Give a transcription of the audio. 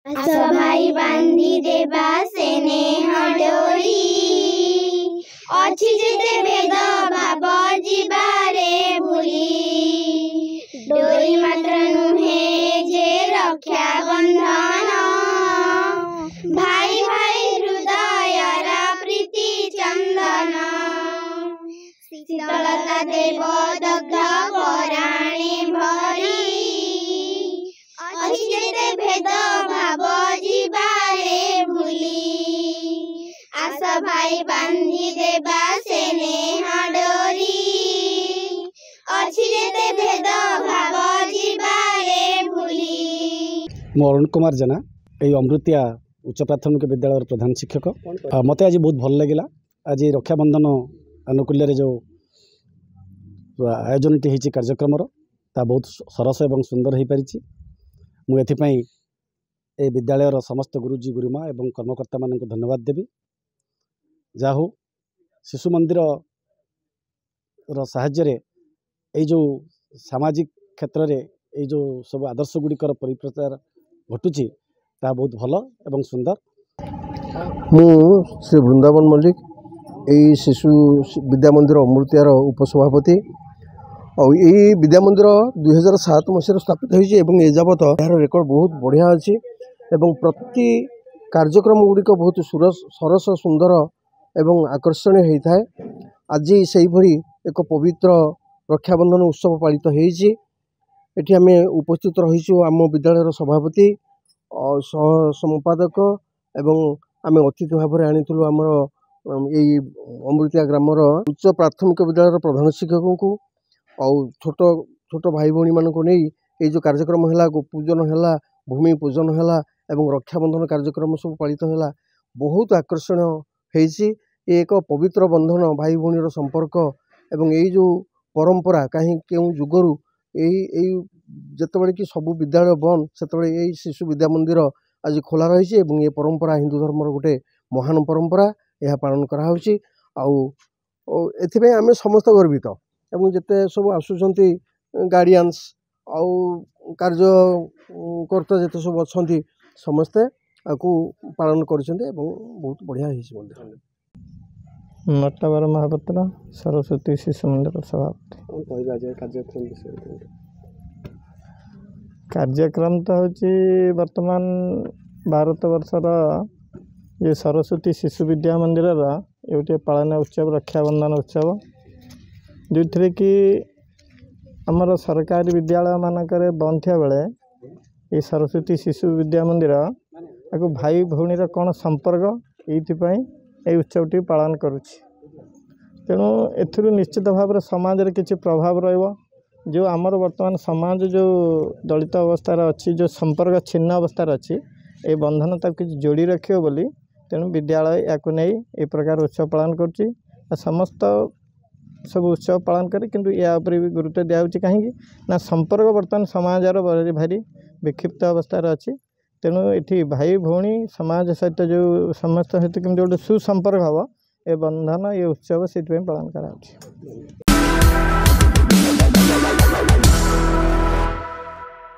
आस भाई बांधी देबा स्नेह डोरी अछि जेते भेद भाव जीवारे भूली डोरी मात्र नुहे जे रक्षा बंधन भाई भाई हृदयर प्रीति चंदन शीतलता देव दग्ध पराणे भरी अछि जेते भेद भाव जीवारे भूली आस भाई बांधी देबा स्नेह डोरी अछि जेते भेद भाव जीवारे भूली। मो अरुण कुमार जेना ये अमृतिया उच्च प्राथमिक विद्यालय प्रधान शिक्षक। मत आज बहुत भल लगे आज रक्षाबंधन आनुकूल्य जो आयोजन टी कार्यक्रम ता बहुत सरस एवं सुंदर हो पारी। मुझे ए विद्यालय समस्त गुरुजी गुरुमा एवं कर्मकर्ता मान धन्यवाद देवी। जाहो शिशु मंदिर साहाय्य जो सामाजिक क्षेत्र में ये जो सब आदर्श गुड़िकर परिप्रचार घटुची ता बहुत भल एवं सुंदर। मु श्री वृंदावन मल्लिक यही शिशु विद्या मंदिर अमृतियार उपसभापति और यही विद्या मंदिर 2007 मसीह स्थापित होती है। एजावत यार रेकर्ड बहुत बढ़िया अच्छी एवं प्रति कार्यक्रम गुड़िक बहुत सरस सुंदर एवं आकर्षणीय होता है। आज से एक पवित्र रक्षाबंधन उत्सव पालित होती आम उपस्थित रहीचु आम विद्यालय सभापति और सह संपादक एवं आम अतिथि भाव में आनीलु आमर यही अमृतिया ग्रामर उच्च प्राथमिक विद्यालय प्रधान शिक्षक को और छोट छोट भाई भौणी मानक नहीं ये जो कार्यक्रम है गोपूजन है भूमि पूजन है एवं रक्षाबंधन कार्यक्रम सब पालित है बहुत आकर्षणीय होती। ये एक पवित्र बंधन भाई भौणीर संपर्क एवं यही जो परंपरा कहीं क्यों जुगरु यही जितेबाला कि सबू विद्यालय बंद से यही शिशु विद्या मंदिर आज खोला रही है। ये परंपरा हिंदू धर्मर गोटे महान परंपरा यह पालन कराई आम समस्त गर्वित एवं जिते सब आसुंच गार्डियंस आउ कार्यकर्ता जिते सब अच्छा समस्ते आपको पालन कर बहुत बढ़िया नटवर महापात्र सरस्वती शिशु मंदिर सभापति। कार्यक्रम तो हूँ वर्तमान भारत वर्षर ये सरस्वती शिशु विद्या मंदिर ये गोटे पालन उत्सव रक्षाबंधन उत्सव जो थी कि आमर सरकारी विद्यालय मानक बंद थे बेले ये सरस्वती शिशु विद्या मंदिर आपको भाई भौणीर कौन संपर्क ये उत्सवटी पालन करुच्ची। तेणु एथुरु निश्चित भाव में समाज रे किसी प्रभाव रहिबो जो आमर वर्तमान समाज जो दलित अवस्थार अच्छी जो संपर्क छिन्न अवस्थार अच्छी ये बंधन तक किसी जोड़ी रखियो बोली तेणु विद्यालय या नहीं प्रकार उत्सव पालन करुच्ची। समस्त सब उत्सव पालन करे किंतु या भी गुरुत्व दिया कहीं ना संपर्क बर्तमान समाजर भारी विक्षिप्त अवस्थार अच्छी। तेणु ये भाई भौणी समाज सहित जो समस्त सहित केमती गोटे सुसंपर्क हम ये बंधन ये उत्सव से पालन करा।